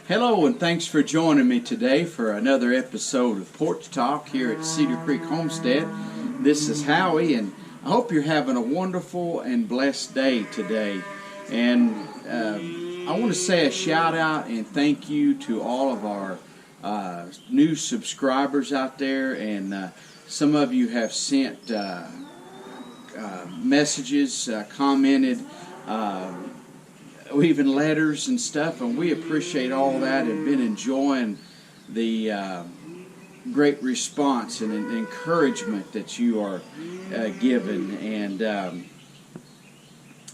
Hello, and thanks for joining me today for another episode of Porch Talk here at Cedar Creek Homestead. This is Howie, and I hope you're having a wonderful and blessed day today. And I want to say a shout out and thank you to all of our new subscribers out there, and some of you have sent messages, commented, even letters and stuff, and we appreciate all that and been enjoying the great response and encouragement that you are given. And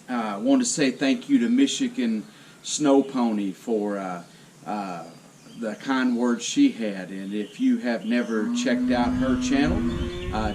I want to say thank you to Michigan Snow Pony for the kind words she had. And if you have never checked out her channel,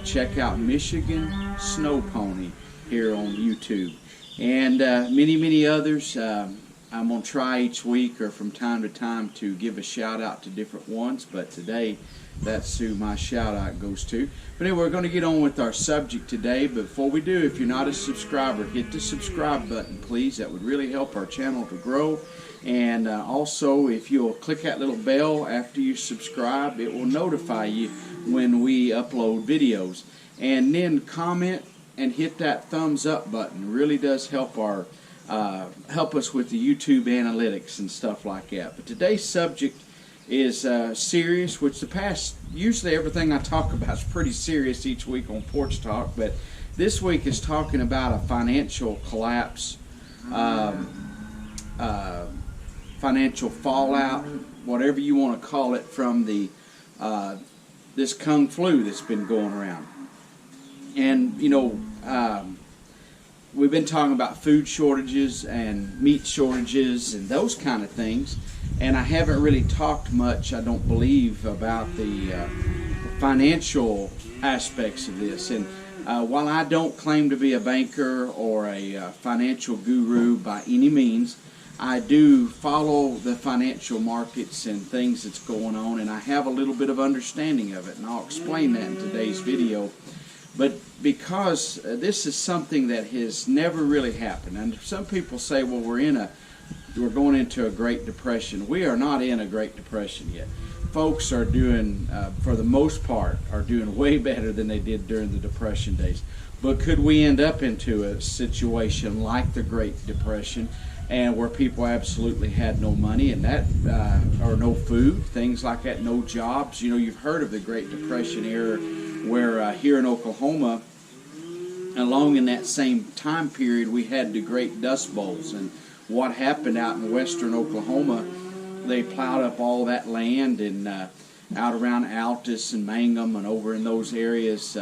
check out Michigan Snow Pony here on YouTube. And many others. I'm going to try each week or from time to time to give a shout out to different ones, but today that's who my shout out goes to. But anyway, we're going to get on with our subject today. But before we do, if you're not a subscriber, hit the subscribe button, please. That would really help our channel to grow. And also, if you'll click that little bell after you subscribe, it will notify you when we upload videos. And then comment and hit that thumbs up button. It really does help help us with the YouTube analytics and stuff like that. But today's subject is serious, which usually everything I talk about is pretty serious each week on Porch Talk, but this week is talking about a financial collapse, financial fallout, whatever you want to call it, from this Kung flu that's been going around. And, you know, we've been talking about food shortages and meat shortages and those kind of things. And I haven't really talked much, I don't believe, about the financial aspects of this. And while I don't claim to be a banker or a financial guru by any means, I do follow the financial markets and things that's going on, and I have a little bit of understanding of it, and I'll explain that in today's video. But because this is something that has never really happened, and some people say, well, we're going into a Great Depression. We are not in a Great Depression yet. Folks are doing, for the most part, are doing way better than they did during the Depression days. But could we end up into a situation like the Great Depression, and where people absolutely had no money and that, or no food, things like that, no jobs? You know, you've heard of the Great Depression era, where here in Oklahoma, along in that same time period, we had the Great Dust Bowls. And what happened out in western Oklahoma, they plowed up all that land, and out around Altus and Mangum and over in those areas,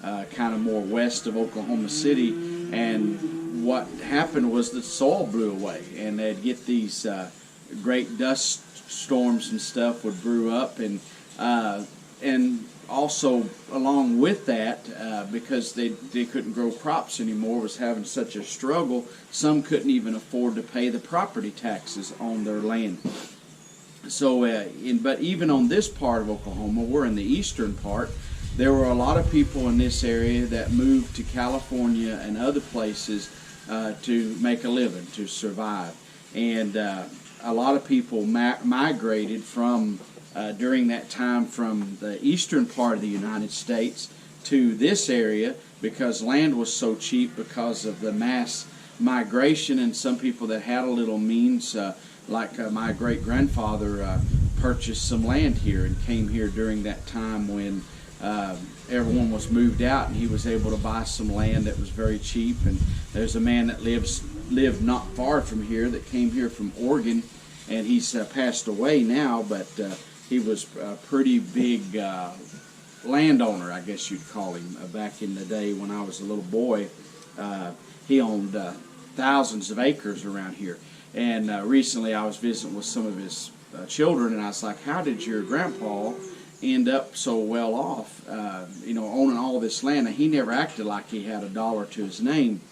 kind of more west of Oklahoma City. And what happened was the soil blew away, and they'd get these great dust storms and stuff would brew up, and also along with that, because they couldn't grow crops anymore, was having such a struggle, some couldn't even afford to pay the property taxes on their land. So, but even on this part of Oklahoma, we're in the eastern part, there were a lot of people in this area that moved to California and other places to make a living, to survive. And a lot of people migrated from during that time from the eastern part of the United States to this area because land was so cheap because of the mass migration. And some people that had a little means, like my great-grandfather, purchased some land here and came here during that time when everyone was moved out, and he was able to buy some land that was very cheap. And there's a man that lived not far from here that came here from Oregon, and he's passed away now, but he was a pretty big landowner, I guess you'd call him. Back in the day when I was a little boy, he owned thousands of acres around here. And recently I was visiting with some of his children, and I was like, how did your grandpa end up so well off, owning all this land? And he never acted like he had a dollar to his name.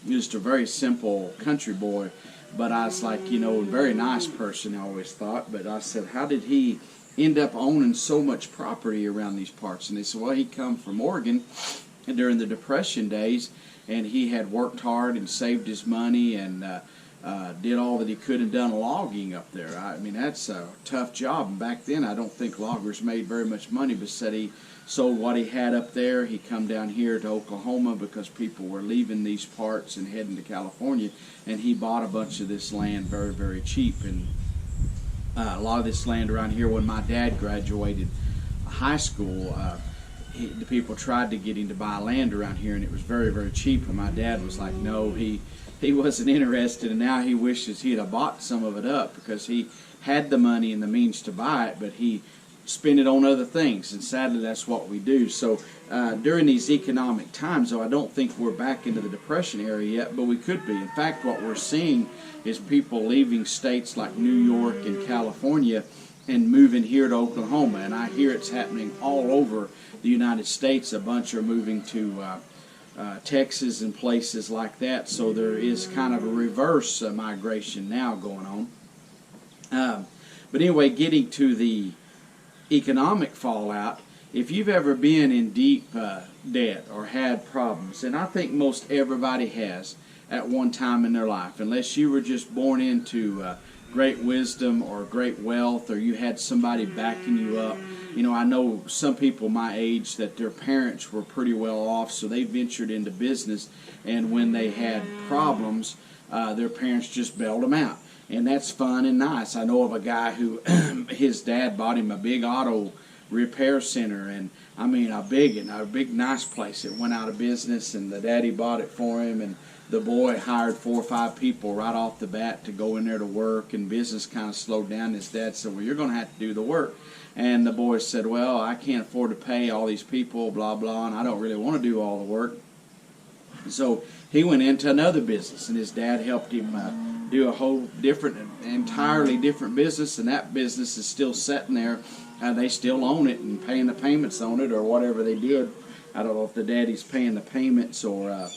He was just a very simple country boy. But I was like, a very nice person, I always thought. But I said, how did he end up owning so much property around these parts? And they said, well, he come from Oregon during the Depression days, and he had worked hard and saved his money and did all that he could and done logging up there. I mean, that's a tough job. And back then, I don't think loggers made very much money, but said he sold what he had up there. He come down here to Oklahoma because people were leaving these parts and heading to California, and he bought a bunch of this land very, very cheap. And a lot of this land around here, when my dad graduated high school, the people tried to get him to buy land around here, and it was very, very cheap. And my dad was like, no, he wasn't interested, and now he wishes he had bought some of it up because he had the money and the means to buy it, but he spent it on other things, and sadly that's what we do. So during these economic times, though, I don't think we're back into the Depression era yet, but we could be. In fact, what we're seeing is people leaving states like New York and California and moving here to Oklahoma, and I hear it's happening all over the United States. A bunch are moving to Texas and places like that, so there is kind of a reverse migration now going on. But anyway, getting to the economic fallout, if you've ever been in deep debt or had problems, and I think most everybody has at one time in their life, unless you were just born into great wisdom or great wealth, or you had somebody backing you up. You know, I know some people my age that their parents were pretty well off, so they ventured into business, and when they had problems, their parents just bailed them out. And that's fun and nice. I know of a guy who his dad bought him a big auto repair center, and I mean a big nice place. It went out of business, and the daddy bought it for him, and the boy hired 4 or 5 people right off the bat to go in there to work, and business kind of slowed down. His dad said, well, you're going to have to do the work. And the boy said, well, I can't afford to pay all these people, blah, blah, and I don't really want to do all the work. So he went into another business, and his dad helped him do a whole entirely different business, and that business is still sitting there. They still own it and paying the payments on it, or whatever they did. I don't know if the daddy's paying the payments or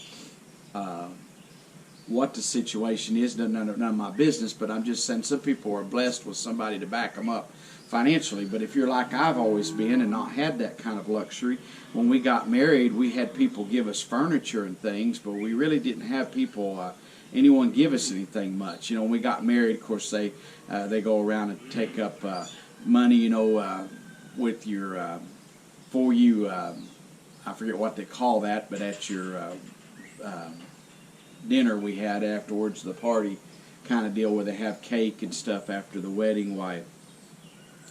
what the situation is. None of my business, but I'm just saying some people are blessed with somebody to back them up financially. But if you're like I've always been and not had that kind of luxury, when we got married, we had people give us furniture and things, but we really didn't have people, anyone give us anything much. You know, when we got married, of course, they go around and take up money, you know, with your, for you, I forget what they call that, but at your dinner we had afterwards, the party kind of deal where they have cake and stuff after the wedding. Why,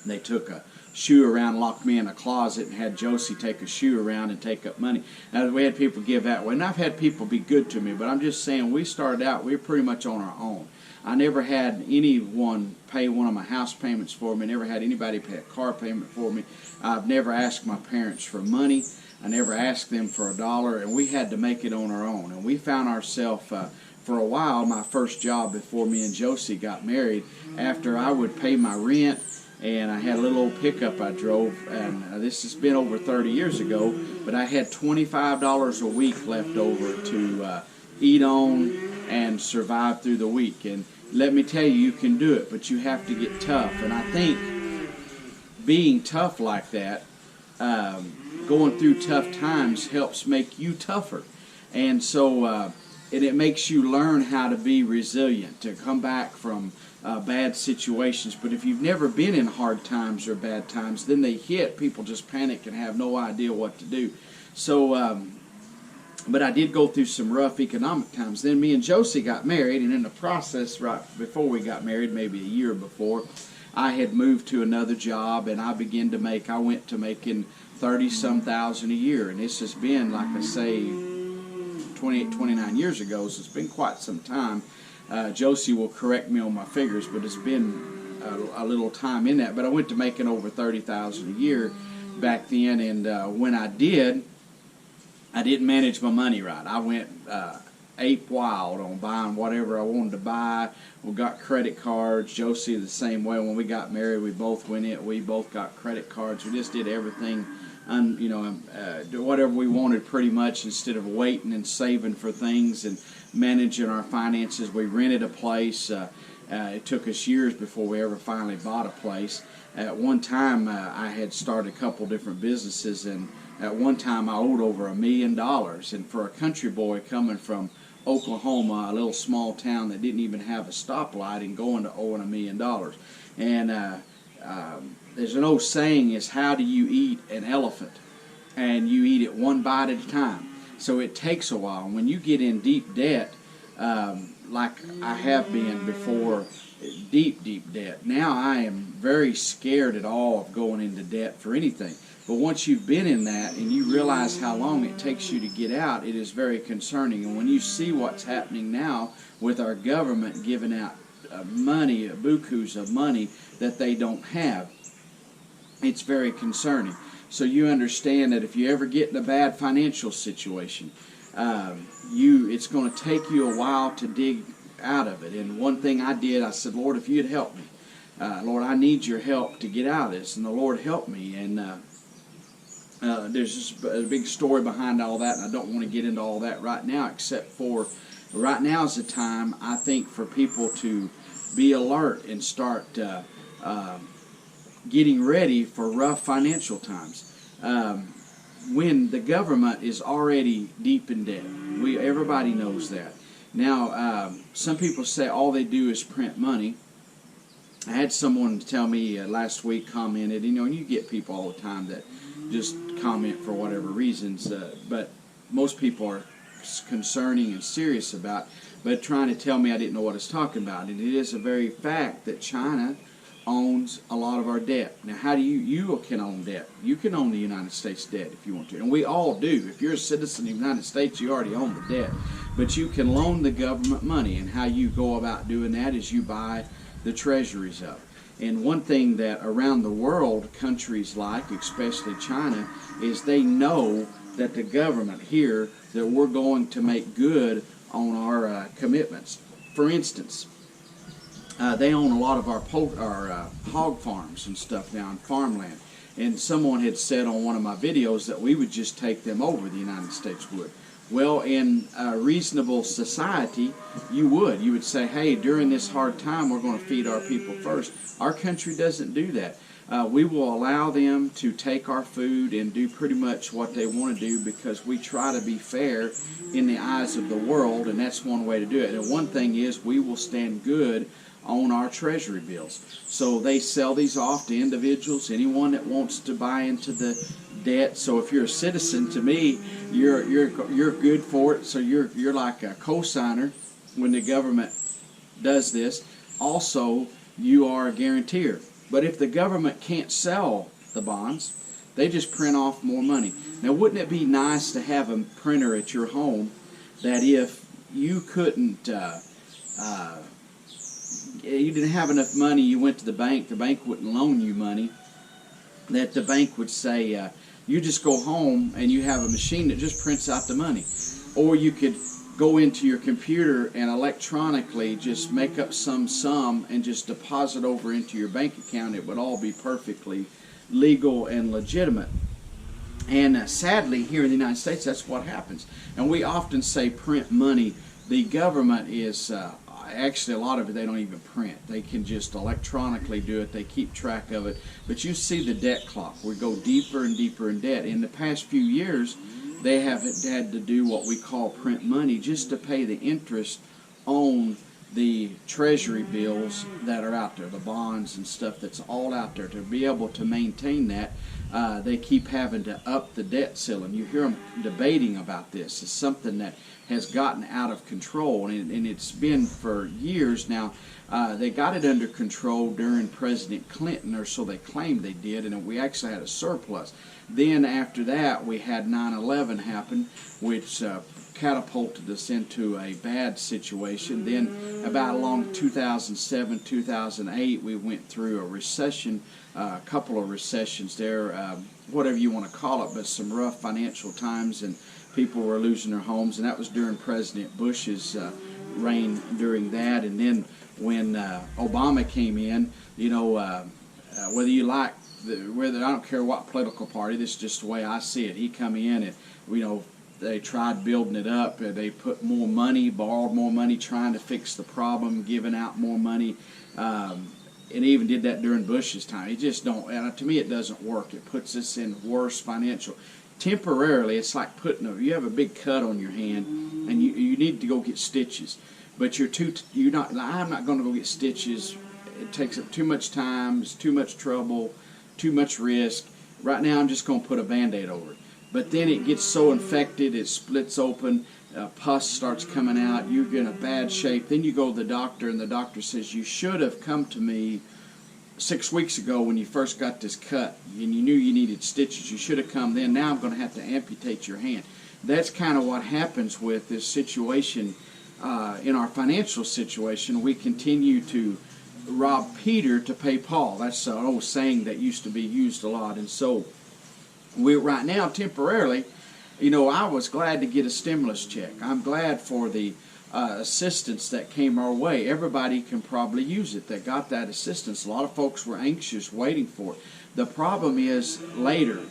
they took a shoe around, locked me in a closet, and had Josie take a shoe around and take up money. Now, we had people give that way, and I've had people be good to me, but I'm just saying, we started out, we were pretty much on our own. I never had anyone pay one of my house payments for me, never had anybody pay a car payment for me. I've never asked my parents for money. I never asked them for $1, and we had to make it on our own. And we found ourselves, for a while, my first job before me and Josie got married, after I would pay my rent, and I had a little old pickup I drove, and this has been over 30 years ago, but I had $25 a week left over to eat on and survive through the week. And let me tell you, you can do it, but you have to get tough. And I think being tough like that, going through tough times, helps make you tougher. And so and it makes you learn how to be resilient, to come back from bad situations. But if you've never been in hard times or bad times, then they hit, people just panic and have no idea what to do. So, but I did go through some rough economic times. Then me and Josie got married, and in the process, right before we got married, maybe a year before, I had moved to another job, and I went to making 30-some thousand a year. And this has been, like I say, 28, 29 years ago, so it's been quite some time. Josie will correct me on my figures, but it's been a little time in that. But I went to making over 30,000 a year back then, and when I didn't manage my money right. I went ape wild on buying whatever I wanted to buy. We got credit cards. Josie the same way. When we got married, we both went in. We both got credit cards. We just did everything, whatever we wanted pretty much, instead of waiting and saving for things and managing our finances. We rented a place. It took us years before we ever finally bought a place. At one time, I had started a couple different businesses, and at one time I owed over $1 million. And for a country boy coming from Oklahoma, a little small town that didn't even have a stoplight, and going to owing $1 million. And there's an old saying is, how do you eat an elephant? And you eat it one bite at a time. So it takes a while. And when you get in deep debt, like I have been before, deep debt, now I am very scared at all of going into debt for anything. But once you've been in that and you realize how long it takes you to get out, it is very concerning. And when you see what's happening now with our government giving out money, bukus of money that they don't have, it's very concerning. So you understand that if you ever get in a bad financial situation, it's going to take you a while to dig out of it. And one thing I did, I said, Lord, if you'd help me, Lord, I need your help to get out of this. And the Lord helped me. And there's just a big story behind all that, and I don't want to get into all that right now, except for right now is the time, I think, for people to be alert and start getting ready for rough financial times. When the government is already deep in debt, everybody knows that. Now, some people say all they do is print money. I had someone tell me last week, commented, and you get people all the time that just comment for whatever reasons, but most people are concerning and serious about, but trying to tell me I didn't know what I was talking about. And it is a very fact that China owns a lot of our debt. Now, how do you can own debt? You can own the United States debt if you want to, and we all do. If you're a citizen of the United States, you already own the debt. But you can loan the government money, and how you go about doing that is you buy the treasuries up. And one thing that around the world, countries like, especially China, is they know that the government here, that we're going to make good on our commitments. For instance, they own a lot of our hog farms and stuff now, and farmland. And someone had said on one of my videos that we would just take them over, the United States would. Well, in a reasonable society, you would say, hey, during this hard time, we're going to feed our people first. Our country doesn't do that. We will allow them to take our food and do pretty much what they want to do, because we try to be fair in the eyes of the world, and that's one way to do it. And one thing is, we will stand good on our treasury bills. So they sell these off to individuals, anyone that wants to buy into the debt. So if you're a citizen, to me, you're good for it. So you're like a co-signer when the government does this. Also, you are a guarantor. But if the government can't sell the bonds, they just print off more money. Now, wouldn't it be nice to have a printer at your home that if you couldn't, you didn't have enough money, you went to the bank wouldn't loan you money, that the bank would say, you just go home and you have a machine that just prints out the money. Or you could go into your computer and electronically just make up some sum and just deposit over into your bank account. It would all be perfectly legal and legitimate. And sadly, here in the United States, that's what happens. And we often say print money. The government is, actually a lot of it they don't even print. They can just electronically do it. They keep track of it. But you see the debt clock. We go deeper and deeper in debt. In the past few years, they have had to do what we call print money just to pay the interest on the treasury bills that are out there, the bonds and stuff that's all out there. To be able to maintain that, they keep having to up the debt ceiling. You hear them debating about this. It's something that has gotten out of control, and it's been for years now. They got it under control during President Clinton, or so they claimed they did, and we actually had a surplus. Then after that, we had 9/11 happen, which catapulted us into a bad situation. Then about along 2007, 2008, we went through a recession, a couple of recessions there, whatever you want to call it, but some rough financial times, and people were losing their homes, and that was during President Bush's reign during that. And then when Obama came in, whether you like, whether I don't care what political party, this is just the way I see it. He come in and, they tried building it up. They put more money, borrowed more money, trying to fix the problem, giving out more money. And even did that during Bush's time. It just don't, to me it doesn't work. It puts us in worse financial. temporarily, it's like you have a big cut on your hand, and you need to go get stitches, but I'm not going to go get stitches. It takes up too much time, it's too much trouble, too much risk. Right now I'm just going to put a Band-Aid over it. But then it gets so infected, it splits open, pus starts coming out, you're in a bad shape. Then you go to the doctor, and the doctor says, you should have come to me 6 weeks ago when you first got this cut, and you knew you needed stitches. You should have come then. Now I'm going to have to amputate your hand. That's kind of what happens with this situation. In our financial situation, we continue to rob Peter to pay Paul. That's an old saying that used to be used a lot. And so right now, temporarily, I was glad to get a stimulus check. I'm glad for the assistance that came our way. Everybody can probably use it that got that assistance. A lot of folks were anxious waiting for it. The problem is later,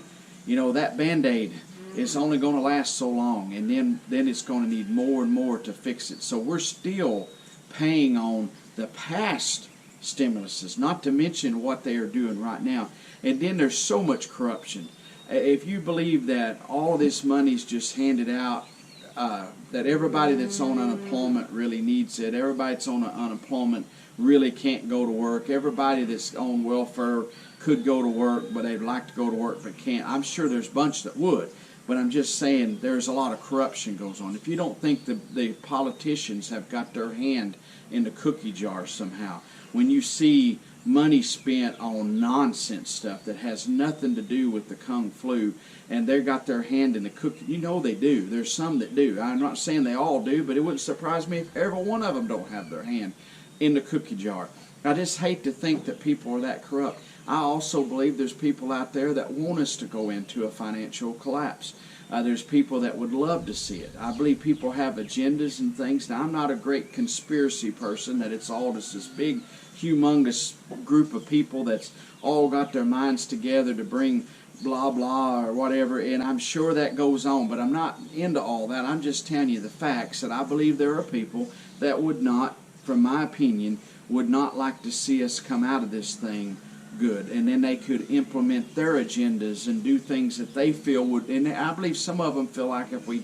that Band-Aid is only going to last so long, and then it's going to need more and more to fix it. So we're still paying on the past stimuluses, not to mention what they are doing right now. And then there's so much corruption. If you believe that all this money is just handed out, that everybody that's on unemployment really needs it, everybody that's on unemployment really can't go to work, everybody that's on welfare could go to work, but they'd like to go to work but can't. I'm sure there's a bunch that would, but I'm just saying there's a lot of corruption goes on. If you don't think the politicians have got their hand in the cookie jar somehow, when you see money spent on nonsense stuff that has nothing to do with the Kung Flu, and they got their hand in the cookie. They do. There's some that do. I'm not saying they all do, but it wouldn't surprise me if every one of them don't have their hand in the cookie jar. I just hate to think that people are that corrupt. I also believe there's people out there that want us to go into a financial collapse. There's people that would love to see it. I believe people have agendas and things. Now, I'm not a great conspiracy person, that it's all just this big, humongous group of people that's all got their minds together to bring blah, blah, or whatever, and I'm sure that goes on, but I'm not into all that. I'm just telling you the facts, that I believe there are people that would not, from my opinion, would not like to see us come out of this thing good, and then they could implement their agendas and do things that they feel would, and I believe some of them feel like if we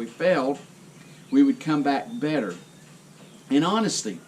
failed, we would come back better. And honestly,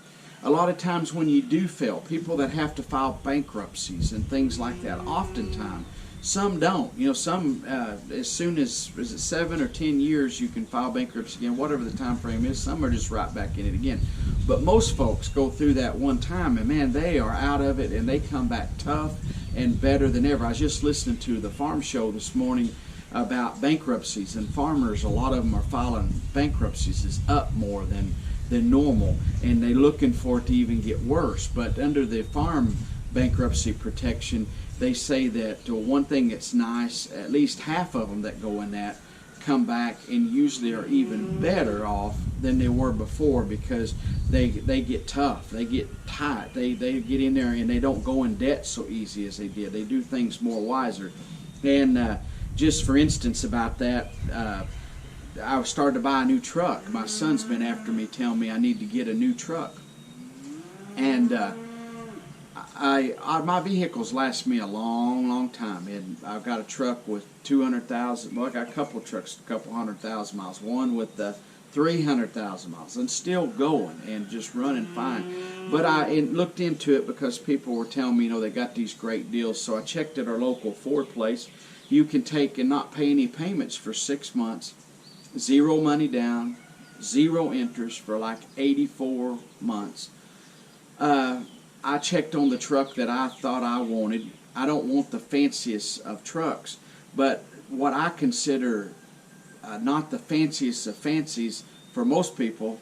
a lot of times when you do fail, people that have to file bankruptcies and things like that, oftentimes, some don't. Some as soon as, is it 7 or 10 years you can file bankruptcy again, whatever the time frame is. Some are just right back in it again. But most folks go through that one time, and man, they are out of it, and they come back tough and better than ever. I was just listening to the farm show this morning about bankruptcies, and farmers, a lot of them are filing bankruptcies is up more than normal, and they're looking for it to even get worse. But under the farm bankruptcy protection, they say that one thing that's nice, at least half of them that go in that come back and usually are even better off than they were before, because they get tough, they get tight, they get in there and they don't go in debt so easy as they did. They do things more wiser. And just for instance about that, I started to buy a new truck. My son's been after me, telling me I need to get a new truck. And my vehicles last me a long, long time. And I've got a truck with 200,000. Well, I got a couple of trucks, a couple 100,000 miles. One with 300,000 miles, and still going and just running fine. But I looked into it because people were telling me, they got these great deals. So I checked at our local Ford place. You can take and not pay any payments for 6 months, zero money down, zero interest for like 84 months. I checked on the truck that I thought I wanted. I don't want the fanciest of trucks, but what I consider not the fanciest of fancies for most people,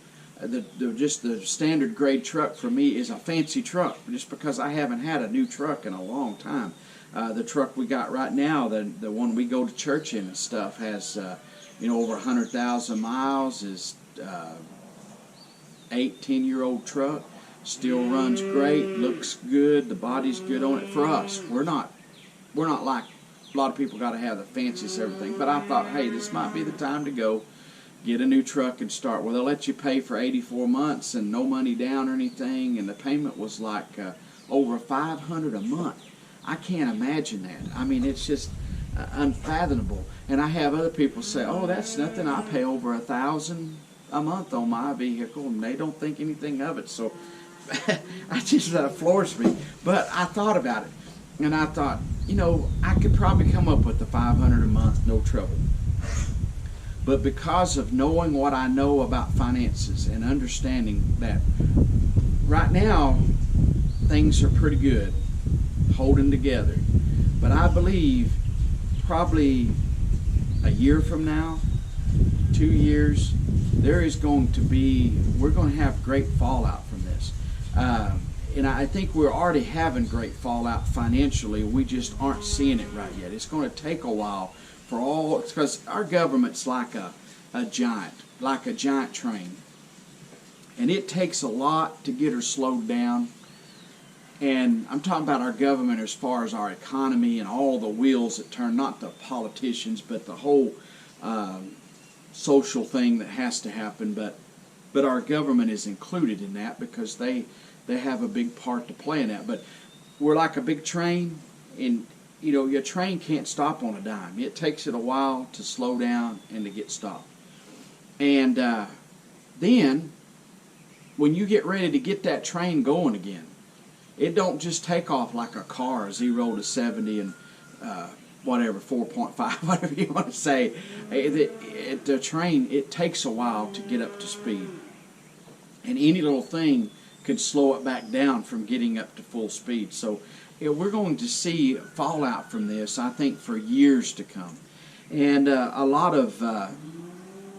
just the standard grade truck for me is a fancy truck, just because I haven't had a new truck in a long time. The truck we got right now, the one we go to church in and stuff, has over 100,000 miles, is 8-10-year-old truck. Still runs great, looks good, the body's good on it. For us, we're not like a lot of people got to have the fanciest everything. But I thought, hey, this might be the time to go get a new truck and start. Well, they'll let you pay for 84 months and no money down or anything, and the payment was like over $500 a month. I can't imagine that. I mean, it's just, unfathomable. And I have other people say, "Oh, that's nothing. I pay over $1,000 a month on my vehicle," and they don't think anything of it. So I just that floors me. But I thought about it, and I thought, I could probably come up with the $500 a month, no trouble. But because of knowing what I know about finances and understanding that right now things are pretty good, holding together. But I believe probably a year from now, 2 years, we're going to have great fallout from this. And I think we're already having great fallout financially. We just aren't seeing it right yet. It's going to take a while because our government's like a giant train. And it takes a lot to get her slowed down. And I'm talking about our government as far as our economy and all the wheels that turn, not the politicians, but the whole social thing that has to happen. But our government is included in that because they have a big part to play in that. But we're like a big train, and your train can't stop on a dime. It takes it a while to slow down and to get stopped. And then when you get ready to get that train going again, it don't just take off like a car, 0 to 70 and 4.5, whatever you want to say. The train, it takes a while to get up to speed. And any little thing could slow it back down from getting up to full speed. So we're going to see fallout from this, I think, for years to come. And a lot of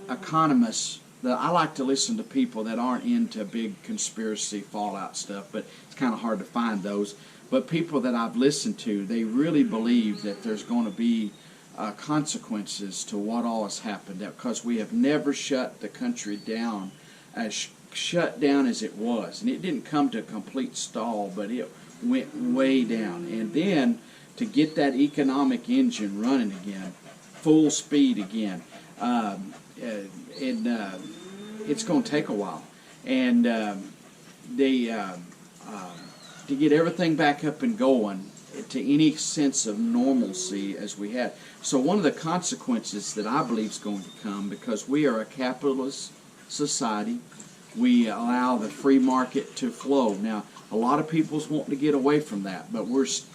economists, I like to listen to people that aren't into big conspiracy fallout stuff, but it's kind of hard to find those. But people that I've listened to, they really believe that there's going to be consequences to what all has happened, because we have never shut the country down as shut down as it was. And it didn't come to a complete stall, but it went way down. And then to get that economic engine running again, full speed again, it's going to take a while. And to get everything back up and going to any sense of normalcy as we had. So one of the consequences that I believe is going to come, because we are a capitalist society, we allow the free market to flow. Now, a lot of people's wanting to get away from that, but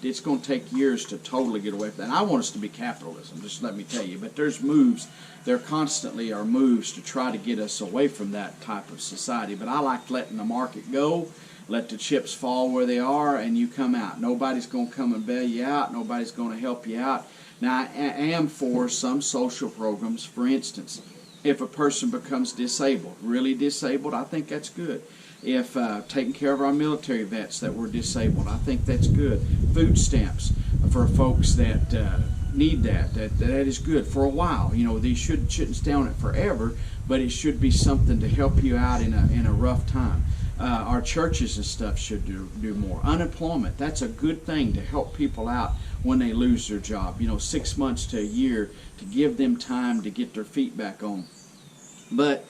it's going to take years to totally get away from that. And I want us to be capitalism, just let me tell you. But there constantly are moves to try to get us away from that type of society. But I like letting the market go, let the chips fall where they are, and you come out. Nobody's going to come and bail you out. Nobody's going to help you out. Now, I am for some social programs. For instance, if a person becomes disabled, really disabled, I think that's good. If taking care of our military vets that were disabled, I think that's good. Food stamps for folks that need that is good for a while. These shouldn't stay on it forever, but it should be something to help you out in a rough time. Our churches and stuff should do more. Unemployment, that's a good thing to help people out when they lose their job. 6 months to a year to give them time to get their feet back on. But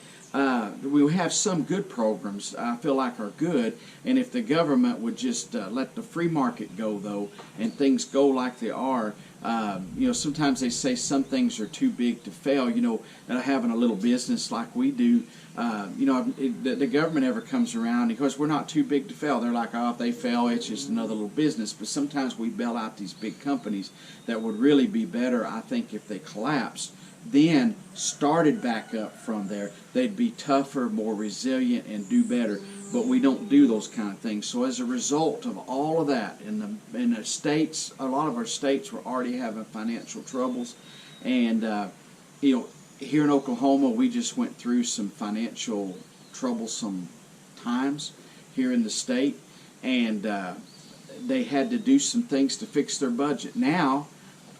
we have some good programs I feel like are good, and if the government would just let the free market go, though, and things go like they are, sometimes they say some things are too big to fail. Having a little business like we do, the government ever comes around, because we're not too big to fail. They're like, if they fail, it's just another little business. But sometimes we bail out these big companies that would really be better, I think, if they collapsed, then started back up from there. They'd be tougher, more resilient, and do better. But we don't do those kind of things. So as a result of all of that, in the states, a lot of our states were already having financial troubles. And, here in Oklahoma, we just went through some financial troublesome times here in the state. And they had to do some things to fix their budget. Now,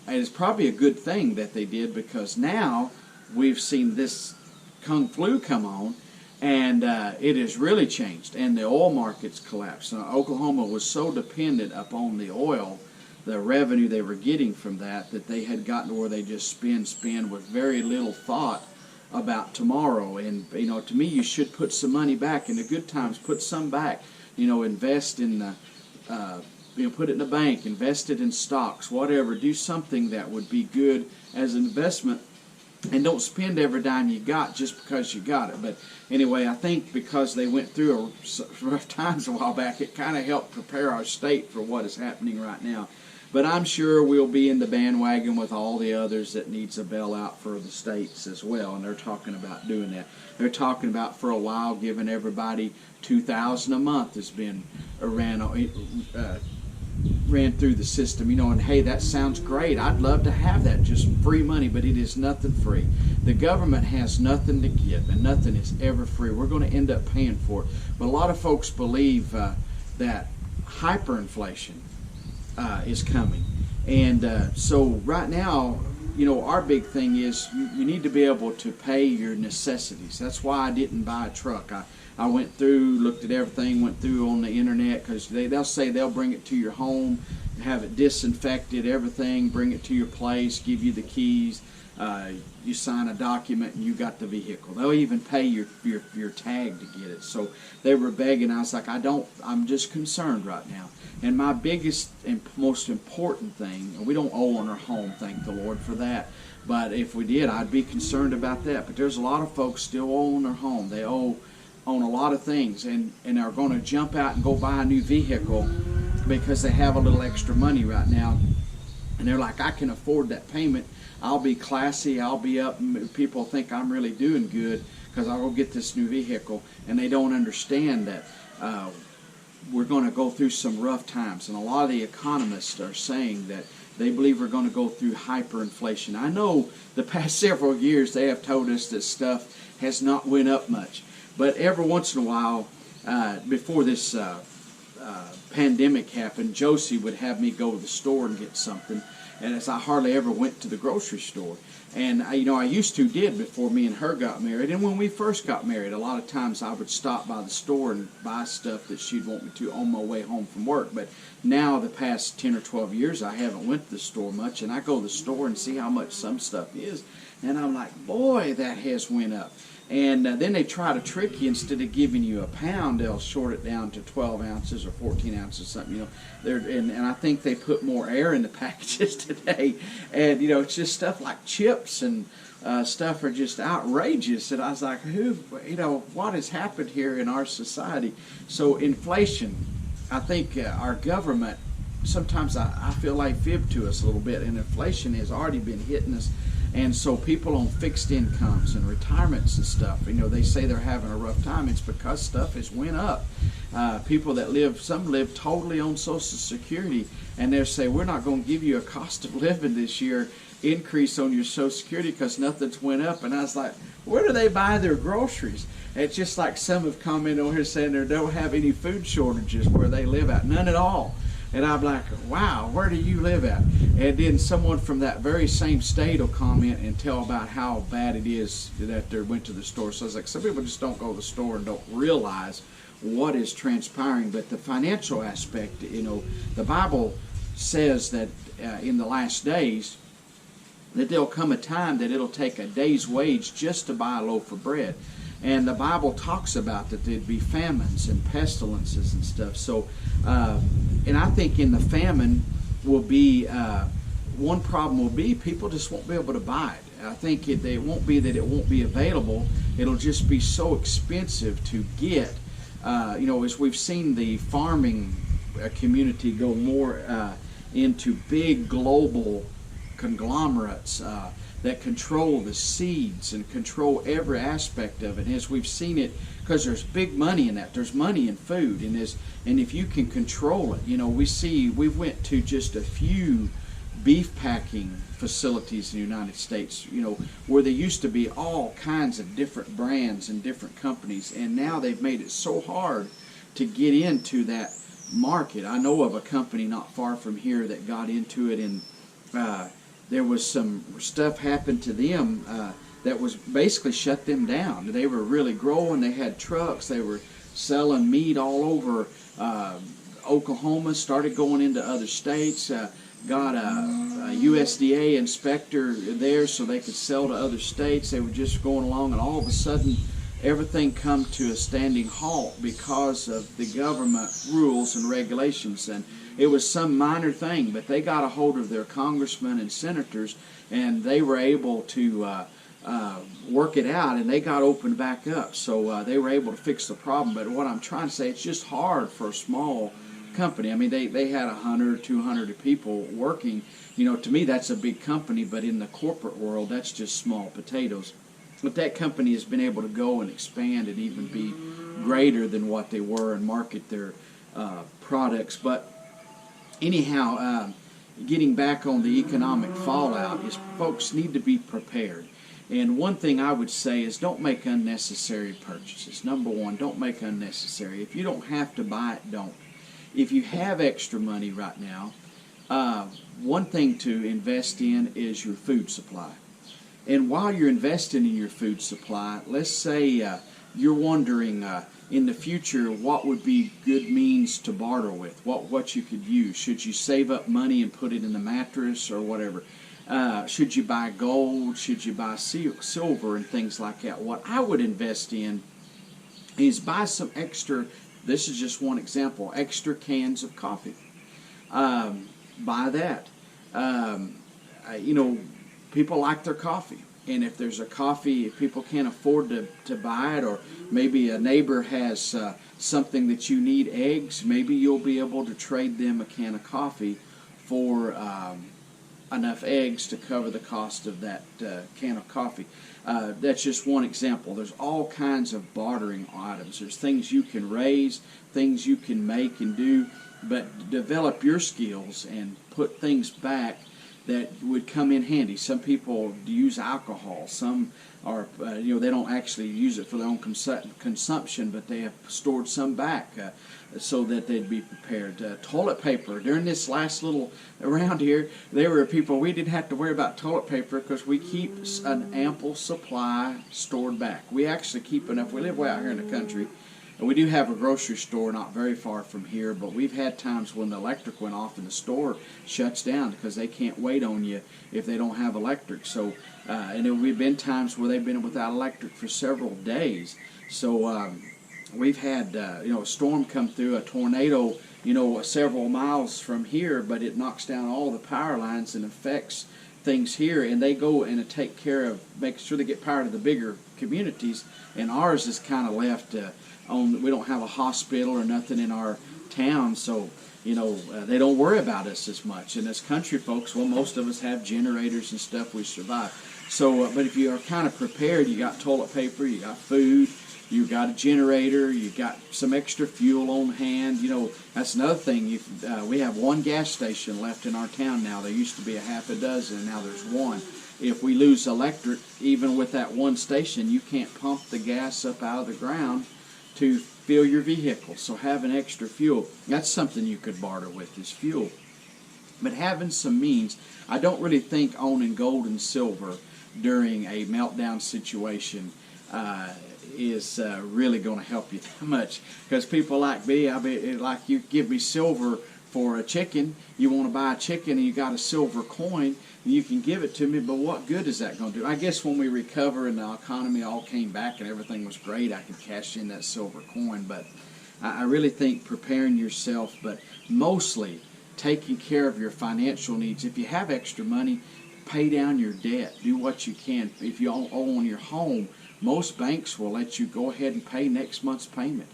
it's probably a good thing that they did, because now we've seen this Kung Flu come on, and it has really changed, and the oil markets collapsed. Now, Oklahoma was so dependent upon the oil, the revenue they were getting from that they had gotten to where they just spend with very little thought about tomorrow. And, to me, you should put some money back in the good times. Put some back. Invest in the put it in a bank, invest it in stocks, whatever. Do something that would be good as an investment, and don't spend every dime you got just because you got it. But anyway, I think because they went through rough times a while back, it kind of helped prepare our state for what is happening right now. But I'm sure we'll be in the bandwagon with all the others that needs a bailout for the states as well, and they're talking about doing that. They're talking about for a while giving everybody $2,000 a month has been ran through the system, and hey, that sounds great. I'd love to have that, just free money, but it is nothing free. The government has nothing to give, and nothing is ever free. We're going to end up paying for it. But a lot of folks believe that hyperinflation is coming. And so right now, our big thing is you need to be able to pay your necessities. That's why I didn't buy a truck. I went through, looked at everything, went through on the internet, because they'll say they'll bring it to your home, have it disinfected, everything, bring it to your place, give you the keys, you sign a document, and you got the vehicle. They'll even pay your tag to get it. So they were begging. I was like, I'm just concerned right now. And my biggest and most important thing, and we don't own our home, thank the Lord for that, but if we did, I'd be concerned about that. But there's a lot of folks still own their home. They own a lot of things, and are going to jump out and go buy a new vehicle because they have a little extra money right now, and they're like, I can afford that payment. I'll be classy, I'll be up, and people think I'm really doing good because I'll go get this new vehicle. And they don't understand that we're going to go through some rough times, and a lot of the economists are saying that they believe we're going to go through hyperinflation. I know the past several years they have told us that stuff has not went up much. But every once in a while, before this pandemic happened, Josie would have me go to the store and get something, and as I hardly ever went to the grocery store. And I used to did before me and her got married. And when we first got married, a lot of times I would stop by the store and buy stuff that she'd want me to on my way home from work. But now, the past 10 or 12 years, I haven't went to the store much, and I go to the store and see how much some stuff is, and I'm like, boy, that has went up. And then they try to trick you. Instead of giving you a pound, they'll short it down to 12 ounces or 14 ounces, something. And I think they put more air in the packages today. And it's just stuff like chips and stuff are just outrageous. And I was like, what has happened here in our society? So inflation, I think our government, sometimes I feel like fibbed to us a little bit, and inflation has already been hitting us. And so people on fixed incomes and retirements and stuff, they say they're having a rough time. It's because stuff has went up. People that some live totally on Social Security, and they'll say, we're not going to give you a cost of living this year increase on your Social Security because nothing's went up. And I was like, where do they buy their groceries? It's just like some have commented on here saying they don't have any food shortages where they live at. None at all. And I'm like, wow, where do you live at? And then someone from that very same state will comment and tell about how bad it is that they went to the store. So it's like, some people just don't go to the store and don't realize what is transpiring. But the financial aspect, the Bible says that in the last days, that there'll come a time that it'll take a day's wage just to buy a loaf of bread. And the Bible talks about that there'd be famines and pestilences and stuff. So, and I think in the famine will be, one problem will be people just won't be able to buy it. I think it won't be that it won't be available. It'll just be so expensive to get. As we've seen the farming community go more into big global conglomerates that control the seeds and control every aspect of it. And as we've seen it, because there's big money in that, there's money in food, and if you can control it, we went to just a few beef packing facilities in the United States, where there used to be all kinds of different brands and different companies, and now they've made it so hard to get into that market. I know of a company not far from here that got into it, and there was some stuff happened to them that was basically shut them down. They were really growing. They had trucks. They were selling meat all over Oklahoma, started going into other states, got a USDA inspector there so they could sell to other states. They were just going along, and all of a sudden everything come to a standing halt because of the government rules and regulations. And it was some minor thing, but they got a hold of their congressmen and senators, and they were able to work it out, and they got opened back up. So they were able to fix the problem. But what I'm trying to say, it's just hard for a small company. I mean, they had 100, 200 people working. To me, that's a big company, but in the corporate world, that's just small potatoes. But that company has been able to go and expand and even be greater than what they were and market their products. But anyhow, getting back on the economic fallout is folks need to be prepared. And one thing I would say is don't make unnecessary purchases. Number one, don't make unnecessary. If you don't have to buy it, don't. If you have extra money right now, one thing to invest in is your food supply. And while you're investing in your food supply, let's say you're wondering in the future what would be good means to barter with, what you could use. Should you save up money and put it in the mattress or whatever? Should you buy gold? Should you buy silver and things like that? What I would invest in is buy some extra, this is just one example, extra cans of coffee. Buy that. People like their coffee. And if there's a coffee, if people can't afford to buy it, or maybe a neighbor has something that you need, eggs, maybe you'll be able to trade them a can of coffee for enough eggs to cover the cost of that can of coffee. That's just one example. There's all kinds of bartering items. There's things you can raise, things you can make and do, but develop your skills and put things back that would come in handy. Some people use alcohol. Some are, they don't actually use it for their own consumption, but they have stored some back so that they'd be prepared. Toilet paper. During this last little around here, there were people, we didn't have to worry about toilet paper because we keep an ample supply stored back. We actually keep enough. We live way out here in the country. And we do have a grocery store not very far from here, but we've had times when the electric went off and the store shuts down because they can't wait on you if they don't have electric. So, and there have been times where they've been without electric for several days. So we've had, a storm come through, a tornado, several miles from here, but it knocks down all the power lines and affects things here, and they go and take care of, make sure they get power to the bigger communities, and ours is kind of left we don't have a hospital or nothing in our town, so they don't worry about us as much. And as country folks, well, most of us have generators and stuff, we survive. So, but if you are kind of prepared, you got toilet paper, you got food, you got a generator, you got some extra fuel on hand. That's another thing. We have one gas station left in our town now. There used to be a half a dozen, and now there's one. If we lose electric, even with that one station, you can't pump the gas up out of the ground to fill your vehicle. So having extra fuel, that's something you could barter with, is fuel. But having some means, I don't really think owning gold and silver during a meltdown situation is really going to help you that much. Because people like me, like you give me silver for a chicken, you want to buy a chicken and you got a silver coin, and you can give it to me, but what good is that going to do? I guess when we recover and the economy all came back and everything was great, I could cash in that silver coin. But I really think preparing yourself, but mostly taking care of your financial needs. If you have extra money, pay down your debt. Do what you can. If you own your home, most banks will let you go ahead and pay next month's payment.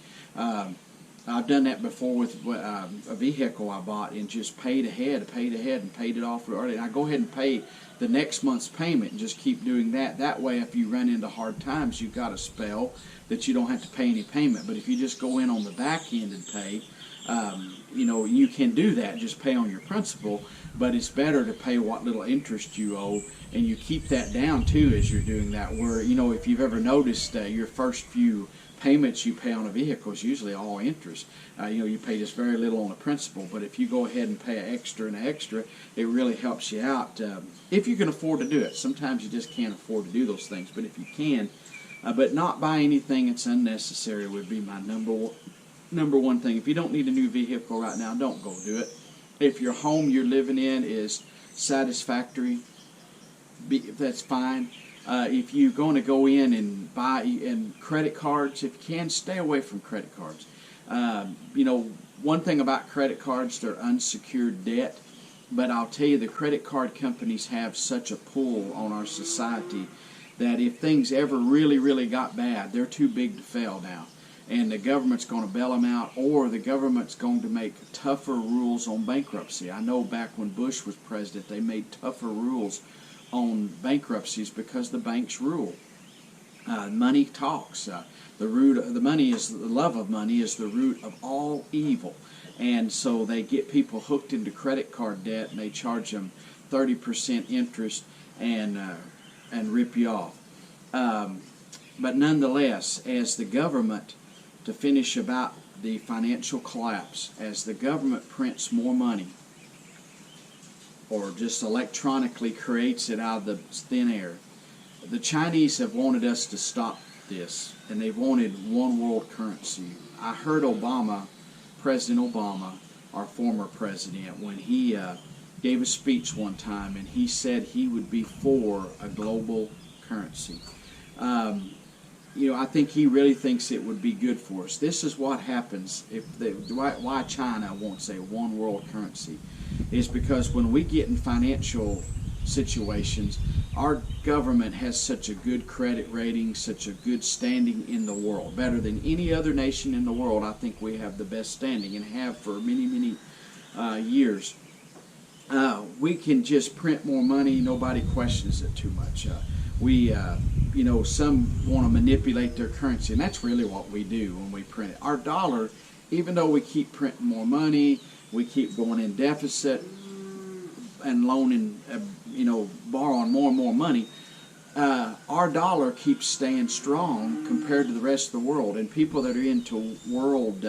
I've done that before with a vehicle I bought and just paid ahead and paid it off early. And I go ahead and pay the next month's payment and just keep doing that. That way, if you run into hard times, you've got a spell that you don't have to pay any payment. But if you just go in on the back end and pay, you can do that, just pay on your principal, but it's better to pay what little interest you owe, and you keep that down too as you're doing that, where, if you've ever noticed your first few payments you pay on a vehicle is usually all interest. You pay just very little on the principal, but if you go ahead and pay an extra, it really helps you out if you can afford to do it. Sometimes you just can't afford to do those things, but if you can, but not buy anything that's unnecessary would be my number one thing. If you don't need a new vehicle right now, don't go do it. If your home you're living in is satisfactory, that's fine. If you're going to go in and buy and credit cards, if you can, stay away from credit cards. One thing about credit cards, they're unsecured debt. But I'll tell you, the credit card companies have such a pull on our society that if things ever really, really got bad, they're too big to fail now. And the government's going to bail them out, or the government's going to make tougher rules on bankruptcy. I know back when Bush was president, they made tougher rules on bankruptcies because the banks rule. Money talks. The love of money is the root of all evil. And so they get people hooked into credit card debt, and they charge them 30% interest and rip you off. But nonetheless, as the government, to finish about the financial collapse, as the government prints more money, or just electronically creates it out of the thin air, the Chinese have wanted us to stop this, and they've wanted one world currency. I heard President Obama, our former president, when he gave a speech one time, and he said he would be for a global currency. I think he really thinks it would be good for us. This is what happens why China won't say one world currency, is because when we get in financial situations, our government has such a good credit rating, such a good standing in the world, better than any other nation in the world. I think we have the best standing, and have for many, many years. We can just print more money. Nobody questions it too much. Some want to manipulate their currency, and that's really what we do when we print it. Our dollar, even though we keep printing more money, we keep going in deficit and loaning, borrowing more and more money, our dollar keeps staying strong compared to the rest of the world. And people that are into world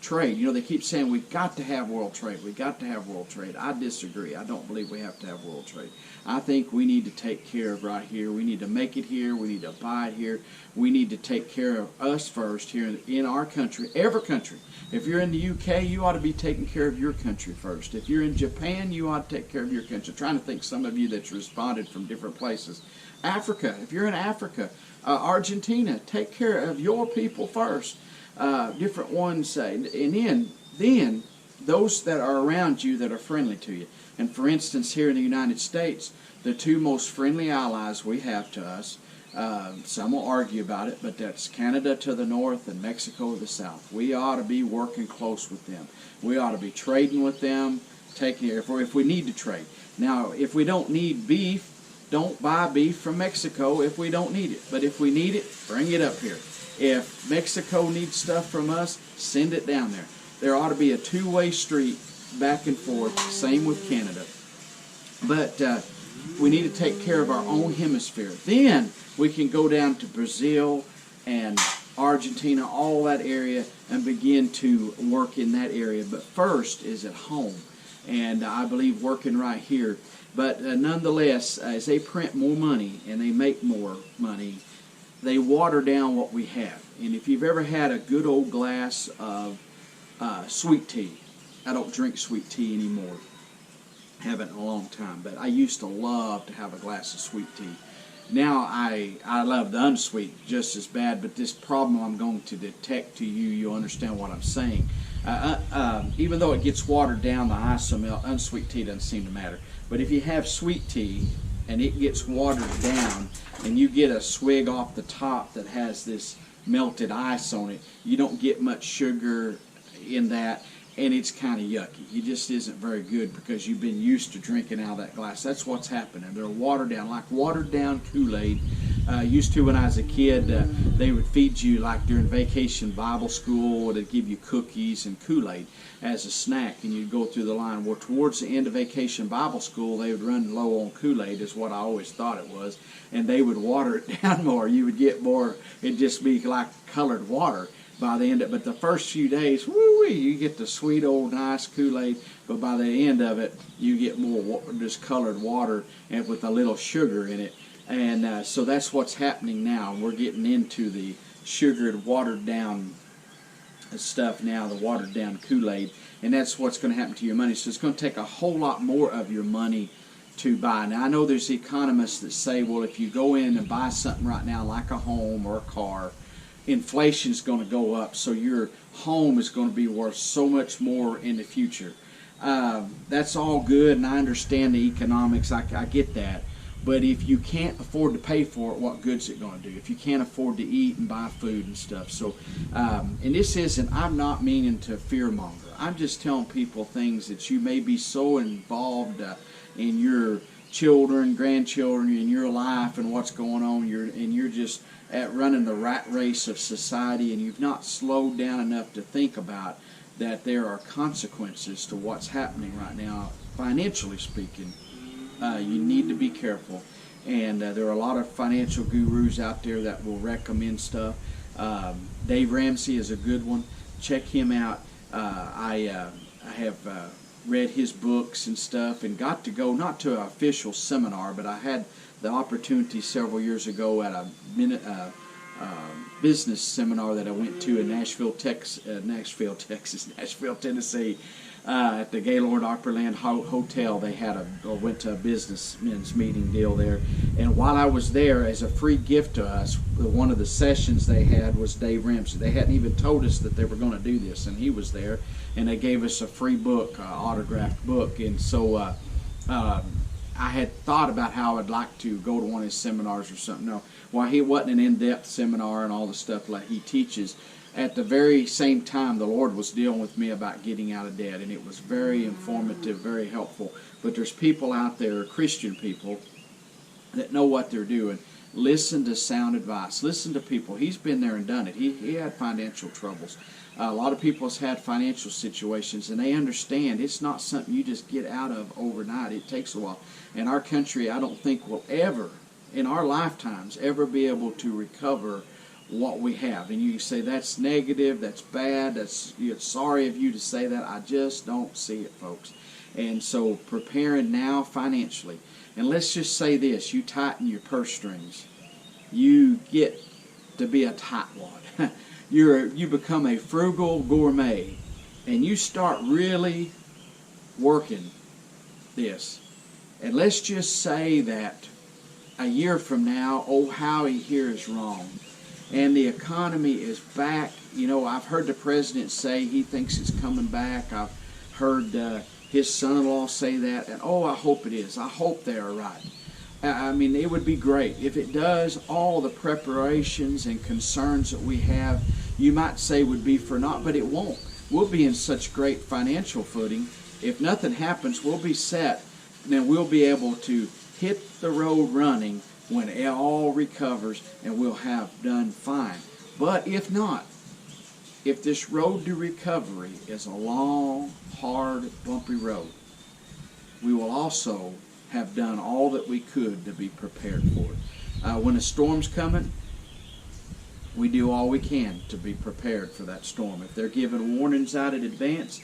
trade, they keep saying we've got to have world trade. We've got to have world trade. I disagree. I don't believe we have to have world trade. I think we need to take care of right here. We need to make it here. We need to buy it here. We need to take care of us first here in our country, every country. If you're in the UK, you ought to be taking care of your country first. If you're in Japan, you ought to take care of your country. I'm trying to think, some of you that's responded from different places. Africa, if you're in Africa, Argentina, take care of your people first. Different ones say, and then those that are around you that are friendly to you. And for instance, here in the United States, the two most friendly allies we have to us, some will argue about it, but that's Canada to the north and Mexico to the south. We ought to be working close with them. We ought to be trading with them, if we need to trade. Now, if we don't need beef, don't buy beef from Mexico if we don't need it. But if we need it, bring it up here. If Mexico needs stuff from us, send it down there. There ought to be a two-way street back and forth, same with Canada. But we need to take care of our own hemisphere. Then we can go down to Brazil and Argentina, all that area, and begin to work in that area. But first is at home, and I believe working right here. But nonetheless, as they print more money and they make more money, they water down what we have. And if you've ever had a good old glass of sweet tea, I don't drink sweet tea anymore. Haven't in a long time, but I used to love to have a glass of sweet tea. Now I love the unsweet just as bad, but this problem I'm going to detect to you, you'll understand what I'm saying. Even though it gets watered down, the isomilk, unsweet tea doesn't seem to matter. But if you have sweet tea and it gets watered down and you get a swig off the top that has this melted ice on it, you don't get much sugar in that, and it's kind of yucky. It just isn't very good because you've been used to drinking out of that glass. That's what's happening. They're watered down, like watered down Kool-Aid. Used to when I was a kid, they would feed you, like during vacation Bible school, they'd give you cookies and Kool-Aid as a snack, and you'd go through the line. Well, towards the end of vacation Bible school, they would run low on Kool-Aid, is what I always thought it was, and they would water it down more. You would get more, it'd just be like colored water by the end of it. But the first few days, woo-wee, you get the sweet old nice Kool-Aid, but by the end of it, you get more just colored water and with a little sugar in it. And so that's what's happening now. We're getting into the sugared, watered down stuff now, the watered down Kool-Aid, and that's what's going to happen to your money. So it's going to take a whole lot more of your money to buy. Now, I know there's economists that say, well, if you go in and buy something right now, like a home or a car, inflation's going to go up, so your home is going to be worth so much more in the future. That's all good, and I understand the economics. I get that. But if you can't afford to pay for it, what good's it going to do? If you can't afford to eat and buy food and stuff. So, and this isn't, I'm not meaning to fearmonger. I'm just telling people things that you may be so involved in your children, grandchildren, in your life and what's going on. You're just at running the rat race of society, and you've not slowed down enough to think about that there are consequences to what's happening right now, financially speaking. You need to be careful, and there are a lot of financial gurus out there that will recommend stuff. Dave Ramsey is a good one. Check him out. I have read his books and stuff, and got to go, not to an official seminar, but I had the opportunity several years ago at a business seminar that I went to in Nashville, Tennessee. At the Gaylord Opryland Hotel, they had went to a businessmen's meeting deal there. And while I was there, as a free gift to us, one of the sessions they had was Dave Ramsey. They hadn't even told us that they were going to do this, and he was there, and they gave us a free book, autographed book. And so I had thought about how I'd like to go to one of his seminars or something. No, while he wasn't an in-depth seminar and all the stuff like he teaches, at the very same time, the Lord was dealing with me about getting out of debt, and it was very informative, very helpful. But there's people out there, Christian people, that know what they're doing. Listen to sound advice. Listen to people. He's been there and done it. He had financial troubles. A lot of people has had financial situations, and they understand it's not something you just get out of overnight. It takes a while. And our country, I don't think, will ever, in our lifetimes, ever be able to recover what we have. And you say that's negative, that's bad, it's sorry of you to say that. I just don't see it, folks. And so preparing now financially. And let's just say this, you tighten your purse strings. You get to be a tightwad. You become a frugal gourmet, and you start really working this. And let's just say that a year from now, old Howie here is wrong, and the economy is back. You know, I've heard the president say he thinks it's coming back. I've heard his son-in-law say that, and I hope it is. I hope they are right. I mean, it would be great. If it does, all the preparations and concerns that we have, you might say would be for naught, but it won't. We'll be in such great financial footing. If nothing happens, we'll be set, and then we'll be able to hit the road running when it all recovers, and we'll have done fine. But if not, if this road to recovery is a long, hard, bumpy road, we will also have done all that we could to be prepared for it. When a storm's coming, we do all we can to be prepared for that storm. If they're giving warnings out in advance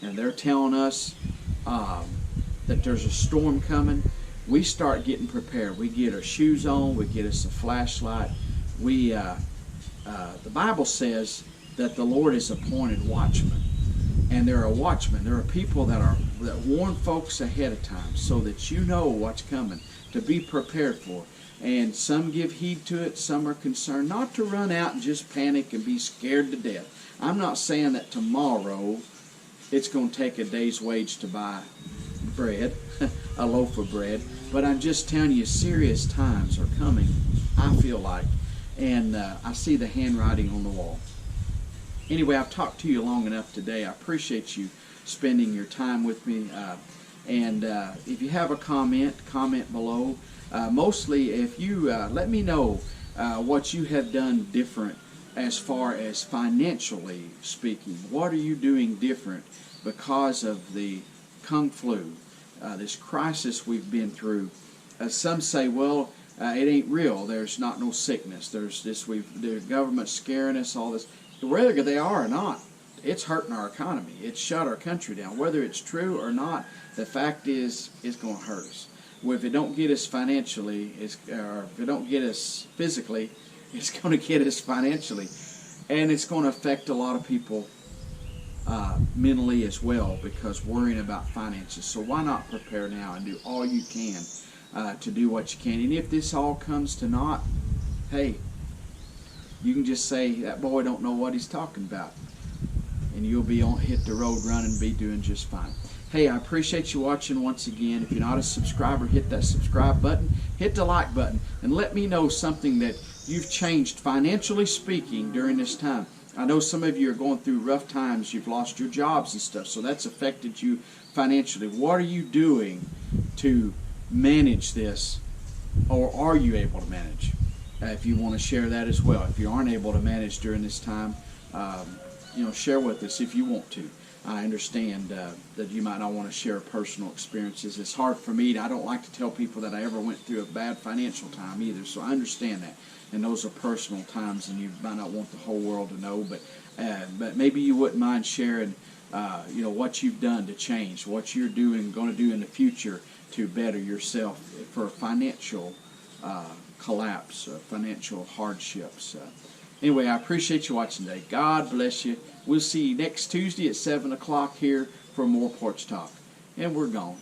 and they're telling us that there's a storm coming, we start getting prepared. We get our shoes on, we get us a flashlight. The Bible says that the Lord is appointed watchmen. And there are watchmen. There are people that warn folks ahead of time so that you know what's coming, to be prepared for. And some give heed to it, some are concerned not to run out and just panic and be scared to death. I'm not saying that tomorrow it's going to take a day's wage to buy bread, a loaf of bread, but I'm just telling you serious times are coming, I feel like, and I see the handwriting on the wall. Anyway, I've talked to you long enough today. I appreciate you spending your time with me. And if you have a comment below. Mostly, if you let me know what you have done different as far as financially speaking. What are you doing different because of the Kung Flu, this crisis we've been through? Some say, well, it ain't real. There's not no sickness. There's this. The government's scaring us. All this. Whether they are or not, it's hurting our economy. It's shut our country down. Whether it's true or not, the fact is, it's going to hurt us. Well, if it don't get us financially, or if it don't get us physically, it's going to get us financially, and it's going to affect a lot of people mentally as well, because worrying about finances. So why not prepare now and do all you can to do what you can? And if this all comes to naught, hey, you can just say, that boy don't know what he's talking about. And you'll be on, hit the road running and be doing just fine. Hey, I appreciate you watching once again. If you're not a subscriber, hit that subscribe button, hit the like button, and let me know something that you've changed financially speaking during this time. I know some of you are going through rough times. You've lost your jobs and stuff, so that's affected you financially. What are you doing to manage this, or are you able to manage? If you want to share that as well. If you aren't able to manage during this time, share with us if you want to. I understand that you might not want to share personal experiences. It's hard for me. I don't like to tell people that I ever went through a bad financial time either, so I understand that. And those are personal times, and you might not want the whole world to know, but maybe you wouldn't mind sharing what you've done to change, what you're going to do in the future to better yourself for financial collapse, financial hardships. Anyway, I appreciate you watching today. God bless you. We'll see you next Tuesday at 7 o'clock here for more Porch Talk. And we're gone.